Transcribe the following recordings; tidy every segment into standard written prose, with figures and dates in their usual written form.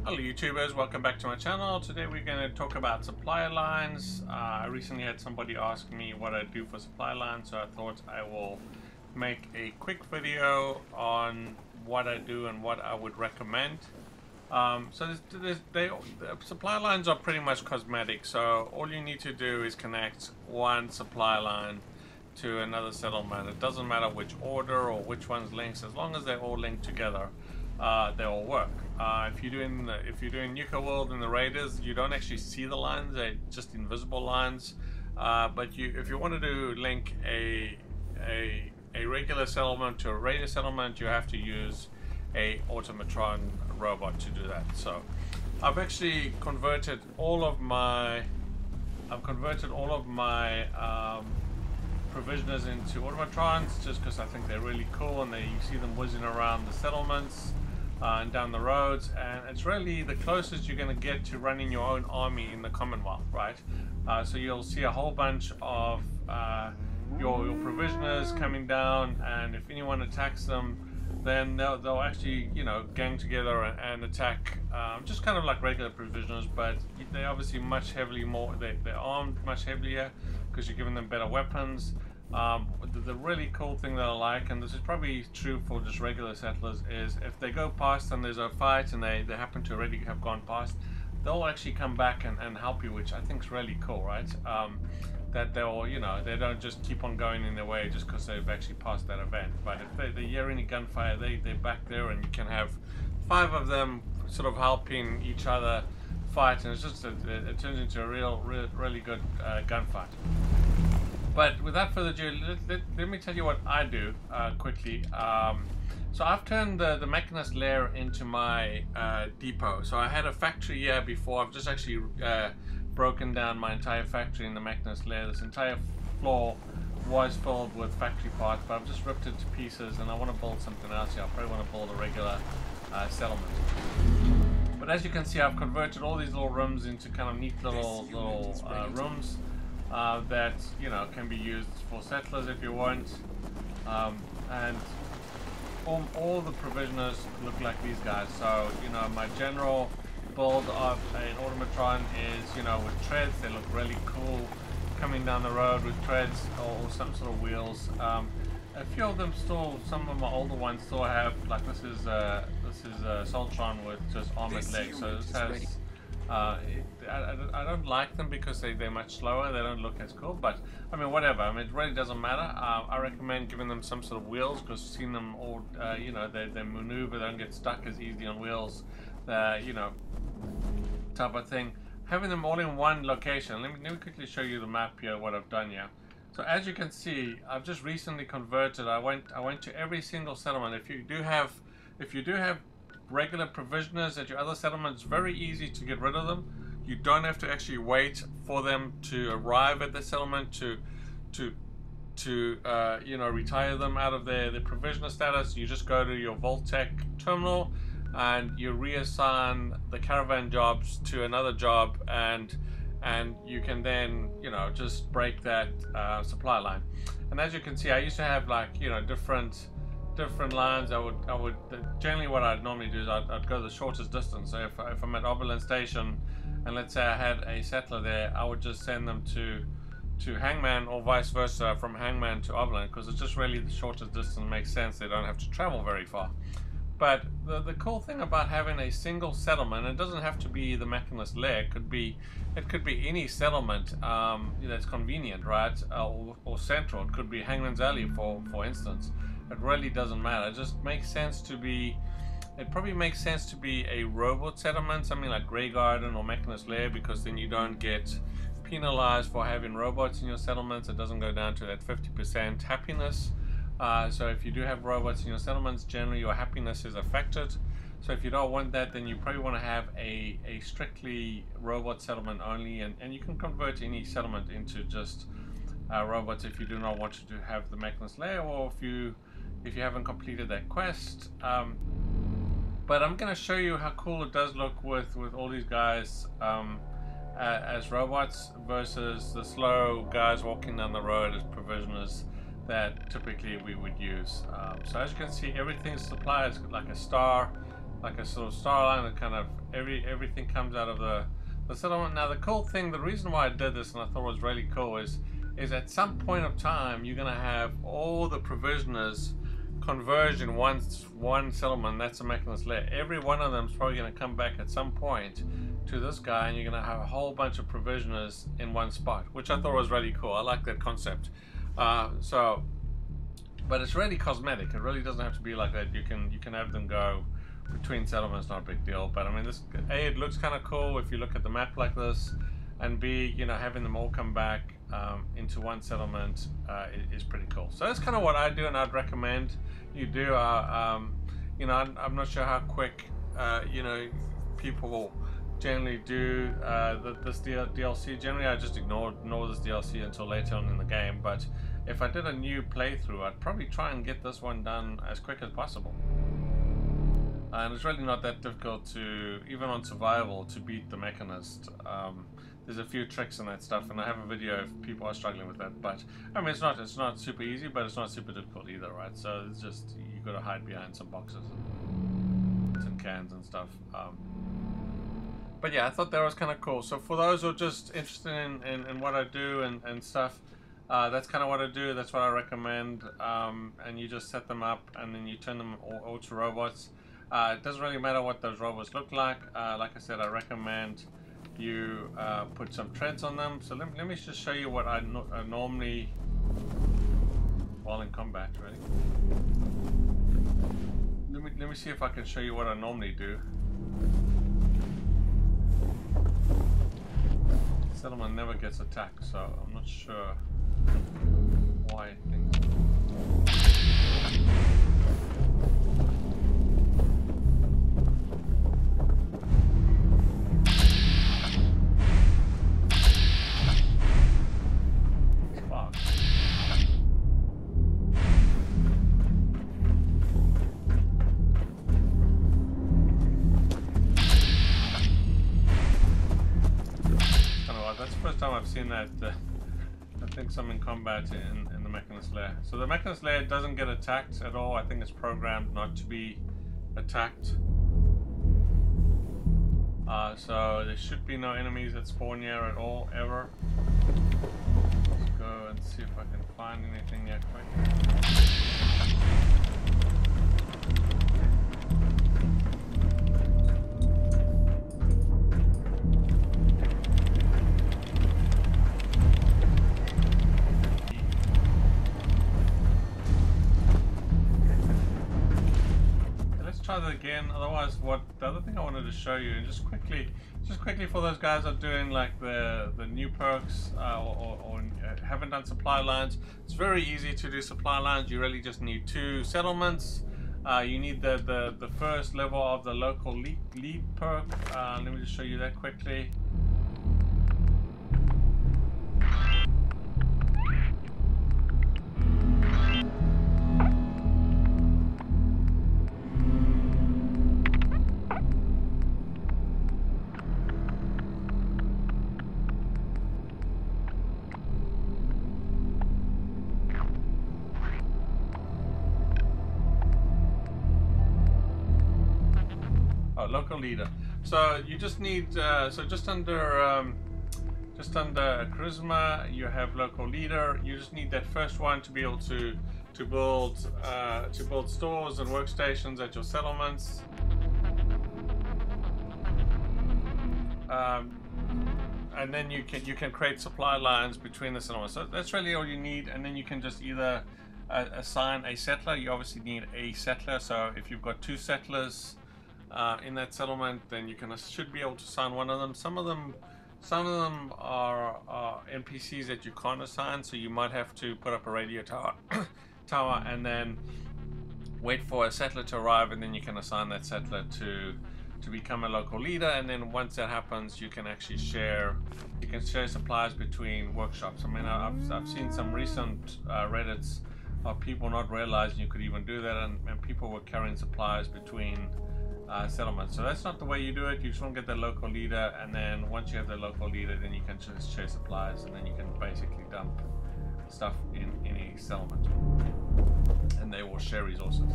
Hello YouTubers, welcome back to my channel. Today we're going to talk about supply lines. I recently had somebody ask me what I do for supply lines, so I thought I will make a quick video on what I do and what I would recommend. The supply lines are pretty much cosmetic, so all you need to do is connect one supply line to another settlement. It doesn't matter which order or which one's links, as long as they're all linked together, they all work. If you're doing Nuka World and the Raiders, you don't actually see the lines; they're just invisible lines. But if you want to link a regular settlement to a Raider settlement, you have to use a Automatron robot to do that. So I've actually converted all of my provisioners into Automatrons, just because I think they're really cool, and you see them whizzing around the settlements and down the roads, and it's really the closest you're going to get to running your own army in the Commonwealth, right? So you'll see a whole bunch of your provisioners coming down, and if anyone attacks them, then they'll actually, gang together and attack, just kind of like regular provisioners, but they're obviously they're armed much heavier because you're giving them better weapons. The really cool thing that I like, and this is probably true for just regular settlers, is if they go past and there's a fight and they happen to already have gone past, they'll actually come back and help you, which I think is really cool, right? That they'll, they don't just keep on going in their way just because they've actually passed that event. But if they hear any gunfire, they're back there, and you can have 5 of them sort of helping each other fight, and it's just it turns into a really good gunfight. But without further ado, let me tell you what I do quickly. So I've turned the Mechanist lair into my depot. So I had a factory here before. I've just actually broken down my entire factory in the Mechanist lair. This entire floor was filled with factory parts, but I've just ripped it to pieces, and I want to build something else here. I probably want to build a regular settlement. But as you can see, I've converted all these little rooms into kind of neat little rooms that can be used for settlers if you want, and all the provisioners look like these guys. So my general build of an Automatron is with treads. They look really cool coming down the road with treads or some sort of wheels. A few of them still, some of my older ones still have, like this is Soltron with just armored legs. So this has I don't like them because they're much slower. They don't look as cool, but I mean, whatever. I mean, it really doesn't matter. I recommend giving them some sort of wheels, because seeing them all, they maneuver, they don't get stuck as easy on wheels, type of thing. Having them all in one location. Let me quickly show you the map here, what I've done here. So as you can see, I've just recently converted. I went to every single settlement. If you do have regular provisioners at your other settlements, it's very easy to get rid of them. You don't have to actually wait for them to arrive at the settlement to retire them out of their provisioner status. You just go to your Vault-Tec terminal and you reassign the caravan jobs to another job, and you can then just break that supply line. And as you can see, I used to have like different lines. I would generally, what I'd normally do is I'd go the shortest distance. So if I'm at Oberlin Station, and let's say I had a settler there, I would just send them to Hangman, or vice versa from Hangman to Oberlin, because it's just really the shortest distance. Makes sense. They don't have to travel very far. But the cool thing about having a single settlement, it doesn't have to be the Mechanist lair. It could be any settlement that's convenient, right? Or central. It could be Hangman's Alley, for instance. It really doesn't matter. It just makes sense to be. It probably makes sense to be a robot settlement, something like Grey Garden or Mechanist lair, because then you don't get penalized for having robots in your settlements. It doesn't go down to that 50% happiness. So if you do have robots in your settlements, generally your happiness is affected. So if you don't want that, then you probably want to have a strictly robot settlement only, and you can convert any settlement into just robots if you do not want to have the Mechanist lair, or if you haven't completed that quest. But I'm going to show you how cool it does look with all these guys as robots versus the slow guys walking down the road as provisioners that typically we would use. So as you can see, everything's supplied like a star. like a sort of star line, and kind of everything comes out of the settlement. Now the cool thing, the reason why I did this and I thought it was really cool is at some point of time you're going to have all the provisioners converge in one settlement. That's a Mechanist lair. Every one of them is probably going to come back at some point to this guy, and you're going to have a whole bunch of provisioners in one spot, which I thought was really cool. I like that concept. But it's really cosmetic. It really doesn't have to be like that. You can have them go between settlements, not a big deal. But I mean, this it looks kind of cool if you look at the map like this, and B, having them all come back into one settlement is pretty cool. So that's kind of what I do, and I'd recommend you do. I'm not sure how quick people generally do this DLC. Generally, I just ignore this DLC until later on in the game. But if I did a new playthrough, I'd probably try and get this one done as quick as possible. And it's really not that difficult to, even on survival, to beat the Mechanist. There's a few tricks and that stuff, and I have a video if people are struggling with that. But I mean, it's not super easy, but it's not super difficult either, right? So it's just you got to hide behind some boxes and tin cans and stuff. But yeah, I thought that was kind of cool. So for those who are just interested in what I do and stuff, that's kind of what I do. That's what I recommend. And you just set them up, and then you turn them all to robots. It doesn't really matter what those robots look like. Like I said, I recommend you put some treads on them. So let me just show you what I normally, while in combat, ready? Let me see if I can show you what I normally do. Settlement never gets attacked, so I'm not sure why I think. I've seen that. I think some in combat in the Mechanist lair. So the Mechanist lair doesn't get attacked at all. I think it's programmed not to be attacked. So there should be no enemies that spawn here at all, ever. Let's go and see if I can find anything here quick. That again. Otherwise, the other thing I wanted to show you, and just quickly for those guys that are doing like the new perks or haven't done supply lines, it's very easy to do supply lines. You really just need 2 settlements. You need the first level of the local lead perk. Let me just show you that quickly. Local leader. So you just need so just under charisma you have local leader. You just need that first one to be able to build stores and workstations at your settlements. And then you can create supply lines between the settlements. So that's really all you need, and then you can just either assign a settler. You obviously need a settler. So if you've got 2 settlers in that settlement, then you should be able to assign one of them. Some of them are NPCs that you can't assign, so you might have to put up a radio tower and then wait for a settler to arrive, and then you can assign that settler to become a local leader. And then once that happens, you can actually share supplies between workshops. I mean, I've seen some recent Reddits of people not realizing you could even do that, and people were carrying supplies between settlements. So that's not the way you do it. You just want to get the local leader, and then once you have the local leader, then you can just share supplies, and then you can basically dump stuff in any settlement, and they will share resources.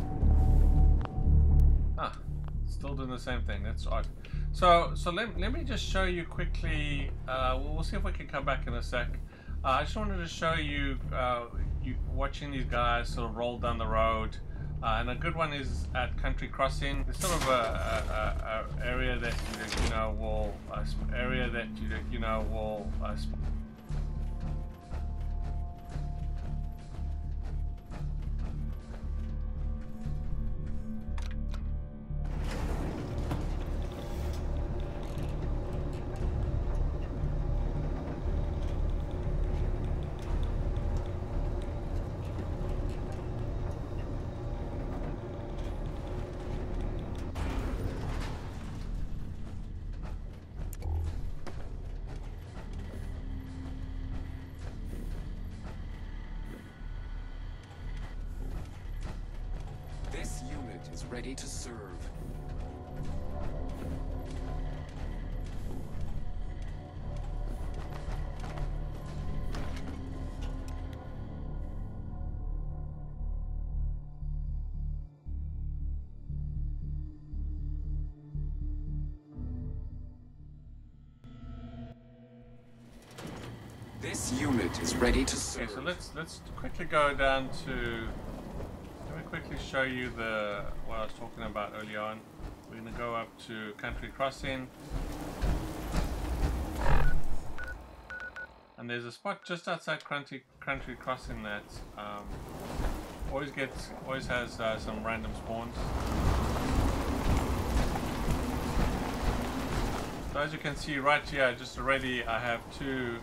Still doing the same thing. That's odd. So let me just show you quickly. We'll see if we can come back in a sec. I just wanted to show you, you watching these guys sort of roll down the road. And a good one is at Country Crossing. It's sort of a area that you know will This unit is ready to serve. This unit is ready to serve. Okay, so let's quickly go down to. Let me quickly show you what I was talking about earlier on. We're gonna go up to Country Crossing, and there's a spot just outside Country Crossing that always has some random spawns. So as you can see right here, just already I have two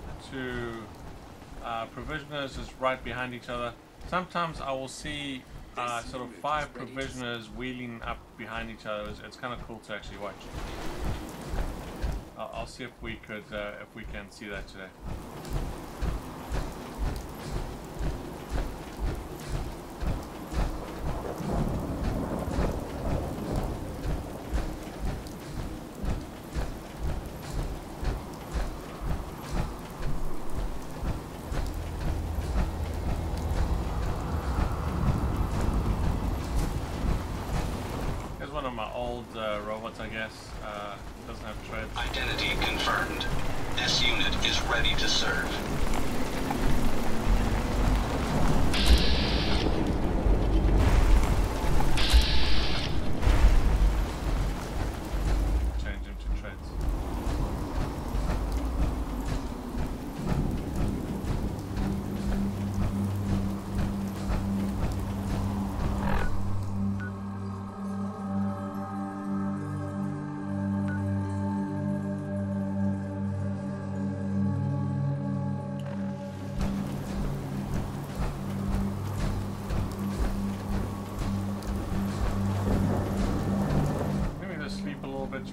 provisioners just right behind each other. Sometimes I will see sort of 5 provisioners wheeling up behind each other. It's kind of cool to actually watch. I'll see if we can see that today. One of my old robots, I guess. Doesn't have treads. Identity confirmed. This unit is ready to serve. Change him to treads.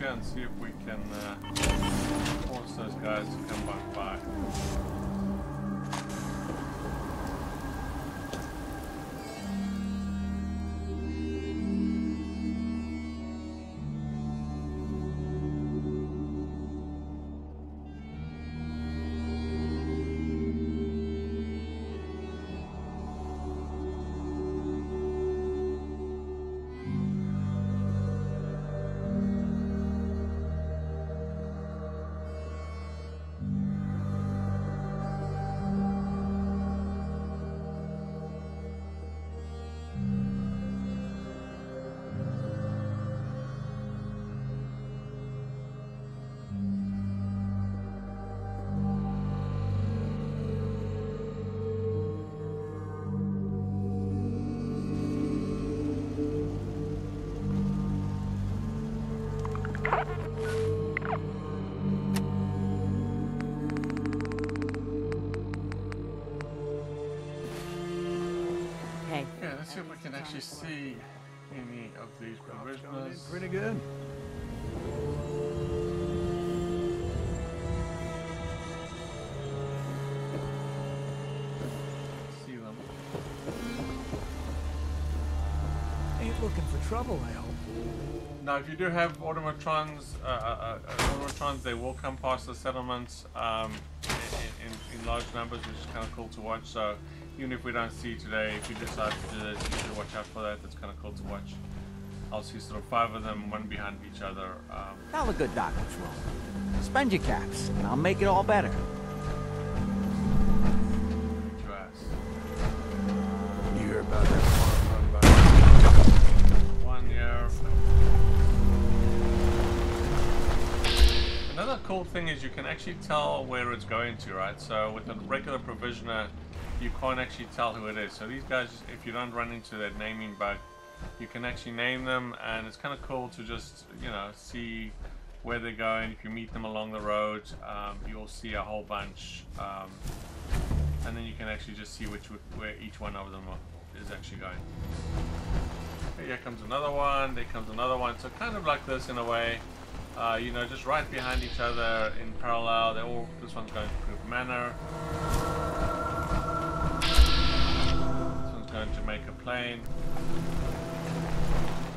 And see if we can force those guys to come back by. See if we can actually see any of these provisioners. Pretty good. See them. Ain't looking for trouble, I hope. Now, if you do have automatrons, they will come past the settlements in large numbers, which is kind of cool to watch. So even if we don't see today, if you decide to do this, you should watch out for that. That's kind of cool to watch. I'll see sort of 5 of them, one behind each other. Tell the good doc what's wrong. Spend your caps, and I'll make it all better. To us. You hear about that farm run by? 1 year. Another cool thing is you can actually tell where it's going to, right? So with a regular provisioner, you can't actually tell who it is. So these guys, if you don't run into that naming bug, you can actually name them, and it's kind of cool to just, you know, see where they're going. If you meet them along the road, you'll see a whole bunch, and then you can actually just see where each one of them is actually going. Okay, here comes another one, there comes another one. So kind of like this in a way, you know, just right behind each other in parallel. They're all, this one's going to Group Manor. This one's going to Make a Plane.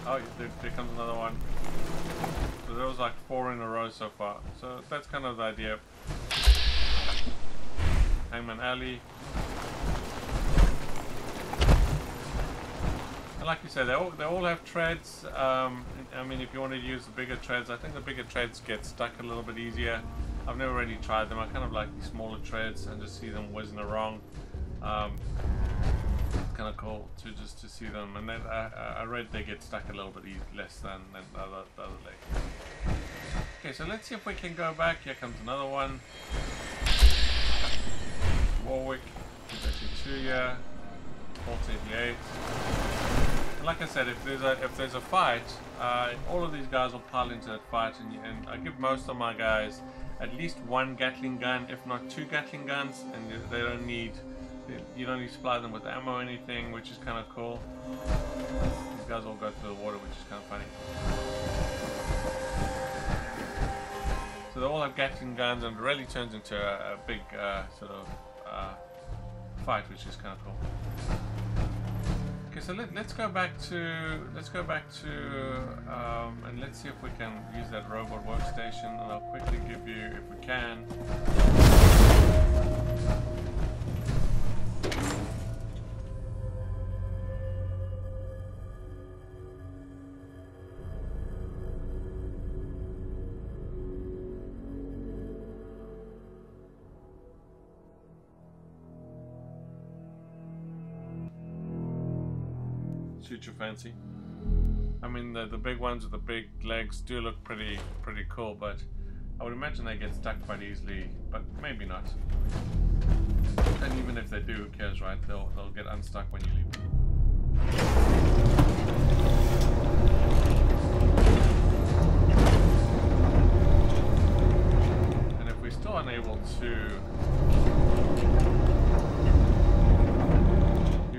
Oh, there comes another one. So there was like 4 in a row so far. So that's kind of the idea. Hangman Alley. And like you said, they all have treads. I mean, if you want to use the bigger treads, I think the bigger treads get stuck a little bit easier. I've never really tried them. I kind of like the smaller treads and just see them whizzing around. Kind of cool to just to see them, and then I read they get stuck a little bit less than the other leg. Okay, so let's see if we can go back. Here comes another one. Warwick, there's actually 2 here. 488. And like I said, if there's a fight, all of these guys will pile into that fight, and I give most of my guys at least 1 Gatling gun, if not 2 Gatling guns, and they don't need. You don't need to supply them with ammo or anything, which is kind of cool. These guys all go through the water, which is kind of funny. So they all have Gatling guns, and it really turns into a big sort of fight, which is kind of cool. Okay, so let's go back to and let's see if we can use that robot workstation, and I'll quickly give you, if we can. Suit your fancy. I mean, the big ones with the big legs do look pretty cool, but I would imagine they get stuck quite easily, but maybe not. And even if they do, who cares, right? They'll get unstuck when you leave them. And if we're still unable to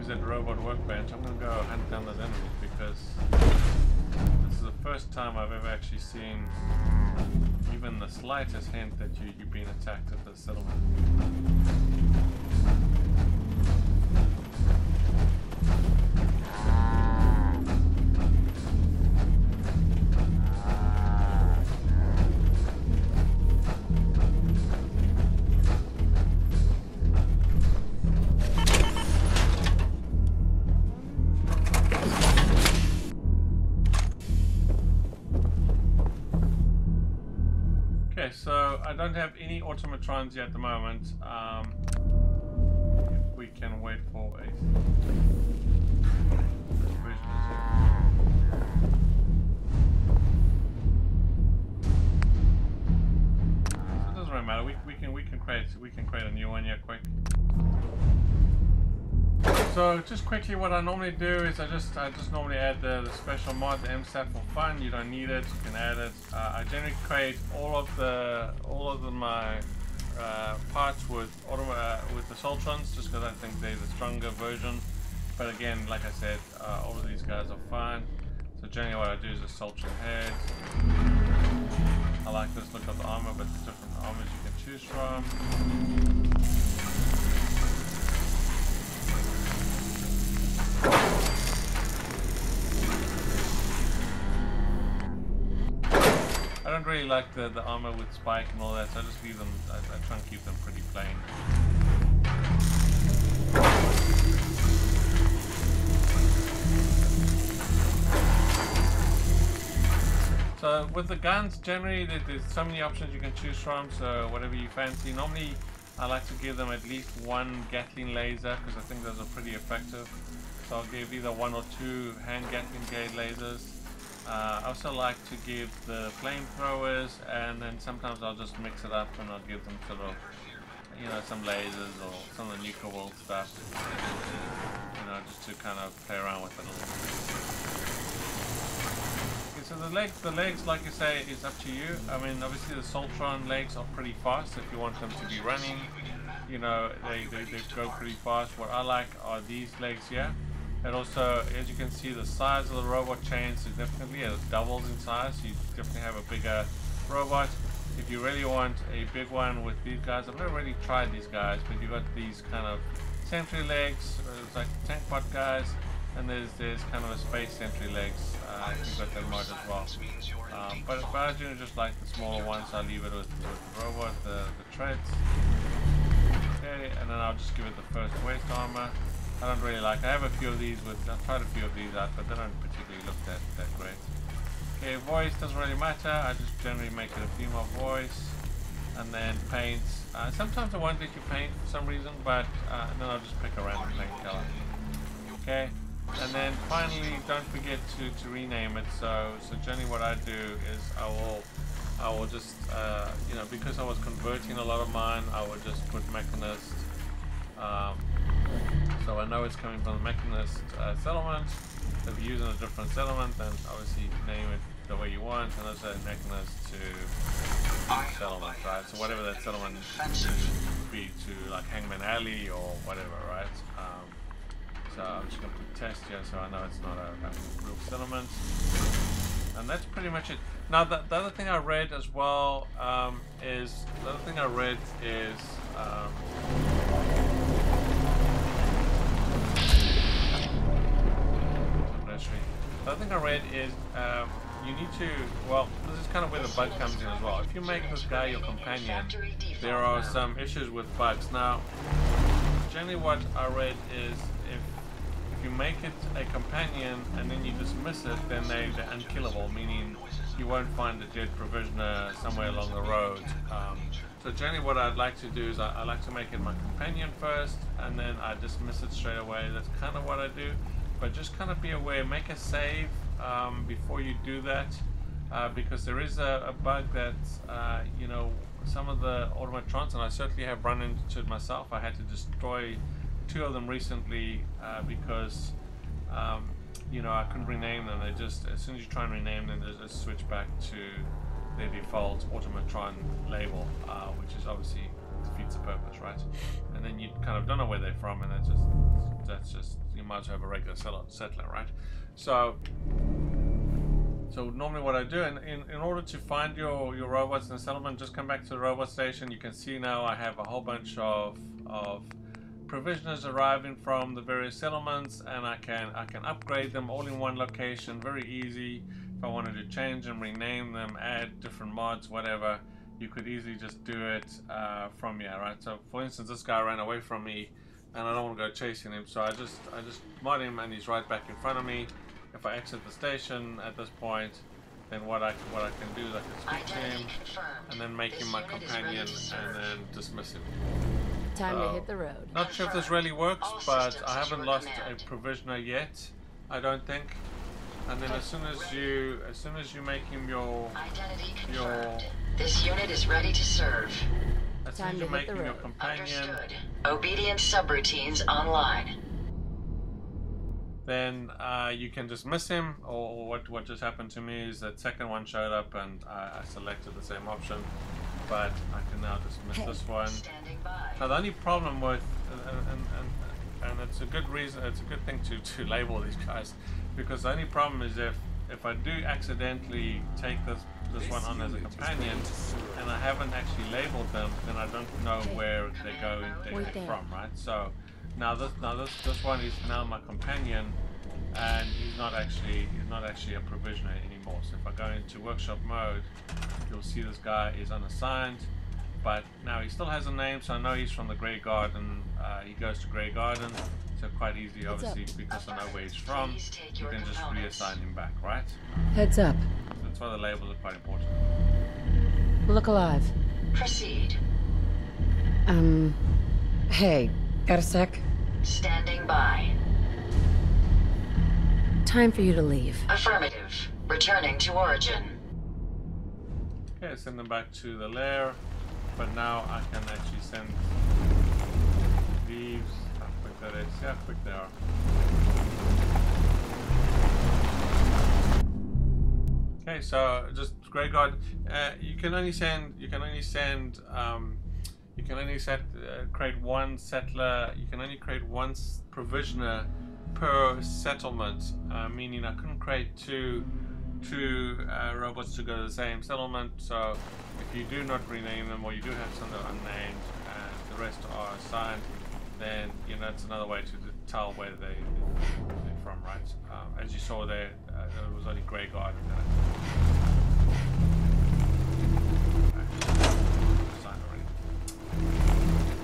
that robot workbench, I'm going to go hunt down those enemies, because this is the first time I've ever actually seen even the slightest hint that you've been attacked at the settlement. So I don't have any automatrons yet at the moment. If we can wait for a so it doesn't really matter. We can create a new one here quick. So just quickly, what I normally do is I just normally add the special mod, the MSAT for fun. You don't need it, you can add it. I generally create all of my parts with the Soltrons, just because I think they're the stronger version. But again, like I said, all of these guys are fine. So generally what I do is a Soltron head. I like this look of the armor, but there's different armors you can choose from. I don't really like the armor with spike and all that, so I just leave them, I try and keep them pretty plain. So with the guns, generally there's so many options you can choose from, so whatever you fancy. Normally I like to give them at least one Gatling laser because I think those are pretty effective. So I'll give either 1 or 2 hand Gatling gauge lasers. I also like to give the flamethrowers, and then sometimes I'll just mix it up and I'll give them sort of, you know, some lasers or some of the nuclear world stuff, you know, just to kind of play around with it a little bit. Okay, so the legs, like you say, is up to you. I mean, obviously the Soltron legs are pretty fast if you want them to be running. You know, they go pretty fast. What I like are these legs here. And also, as you can see, the size of the robot changed significantly. It doubles in size, so you definitely have a bigger robot. If you really want a big one with these guys, I've never really tried these guys, but you've got these kind of sentry legs, it's like tank bot guys, and there's kind of a space sentry legs. You've got that mod as well. But I do just like the smaller ones, so I'll leave it with the robot, the treads. Okay, and then I'll just give it the first waist armor. I don't really like. I have a few of these I've tried a few of these out, but they don't particularly look that great. Okay, voice doesn't really matter. I just generally make it a female voice, and then paint. Sometimes I won't let you paint for some reason, but then I'll just pick a random paint color. Okay, and then finally, don't forget to rename it. So generally, what I do is I will just you know, because I was converting a lot of mine, I would just put Mechanist. So I know it's coming from the Mechanist settlement. If you're using a different settlement, then obviously name it the way you want, and also Mechanist to settlement, right? So whatever that settlement would be to, like Hangman Alley or whatever, right? So I'm just going to put test here so I know it's not a real settlement. And that's pretty much it. Now the other thing I read as well is the other thing I read is you need to, well, this is kind of where the bug comes in as well. If you make this guy your companion, there are some issues with bugs. Now, generally what I read is if you make it a companion and then you dismiss it, then they're unkillable, meaning you won't find a dead provisioner somewhere along the road. So generally what I'd like to do is I like to make it my companion first, and then I dismiss it straight away. That's kind of what I do. But just kind of be aware, make a save before you do that, because there is a bug that, you know, some of the automatrons, and I certainly have run into it myself. I had to destroy 2 of them recently because, you know, I couldn't rename them. They just, as soon as you try and rename them, they just switch back to their default automatron label, which is obviously defeats the purpose, right? And then you kind of don't know where they're from, and that's just you might as well have a regular settler, right? So normally what I do, in order to find your robots in the settlement, just come back to the robot station. You can see now I have a whole bunch of provisioners arriving from the various settlements, and I can upgrade them all in one location, very easy. If I wanted to change them, rename them, add different mods, whatever, you could easily just do it from here, right? So for instance, this guy ran away from me and I don't want to go chasing him, so I just mod him and he's right back in front of me. If I exit the station at this point, then what I can do is I can speak to him and then make him my companion and then dismiss him. Time to hit the road. Not sure if this really works, but I haven't lost a provisioner yet, I don't think. And then as soon as you make him your this unit is ready to serve. As soon as you make him your companion, obedient subroutines online. Then you can dismiss him, or what just happened to me is that second one showed up and I selected the same option, but I can now dismiss this one. Now the only problem with, and it's a good reason, it's a good thing to label these guys, because the only problem is if I do accidentally take this one on as a companion and I haven't actually labeled them, then I don't know where they're from, right? So now this one is now my companion, and he's not actually a provisioner anymore. So if I go into workshop mode, you'll see this guy is unassigned, but now he still has a name, so I know he's from the Grey Garden. He goes to Grey Garden, so quite easy, obviously, because I know where he's from. You can just reassign him back, right? Heads up. So That's why the labels are quite important. Look alive. Proceed. Hey, got a sec? Standing by. Time for you to leave. Affirmative. Returning to origin. Okay, send them back to the lair. But now I can actually send these. How quick that is. See how quick they are. Okay, so just Grey Guard. You can only create one settler. You can only create one provisioner per settlement, meaning I couldn't create two robots to go to the same settlement. So if you do not rename them, or you do have some that are unnamed and the rest are assigned, then it's another way to tell where they're from, right? As you saw there, there was only Grey Guard.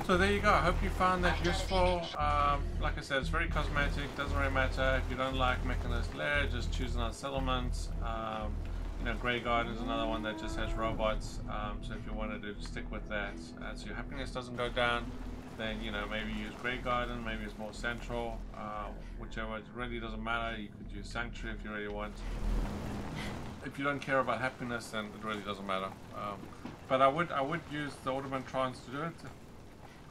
So there you go. I hope you found that useful. Like I said, it's very cosmetic. Doesn't really matter. If you don't like Mechanist Lair, just choose another settlement. Grey Guard is another one that just has robots. So if you wanted to stick with that, so your happiness doesn't go down, then maybe use Grey Garden. Maybe it's more central. Whichever, it really doesn't matter. You could use Sanctuary if you really want. If you don't care about happiness, then it really doesn't matter. But I would use the Automatrons to do it.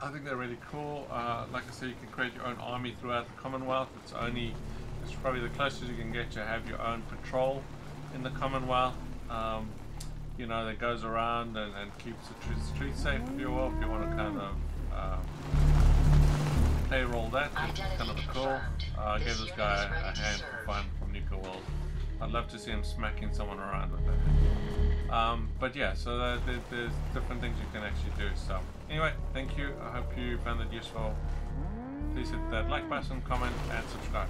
I think they're really cool. Like I said, you can create your own army throughout the Commonwealth. It's probably the closest you can get to have your own patrol in the Commonwealth. That goes around and keeps the streets safe, if you will. If you want to kind of play roll that, it's kind of cool. Give this guy a hand for fun from Nuka World. I'd love to see him smacking someone around with it. But yeah, so there's different things you can actually do. So anyway, thank you. I hope you found it useful. Please hit that like button, comment, and subscribe.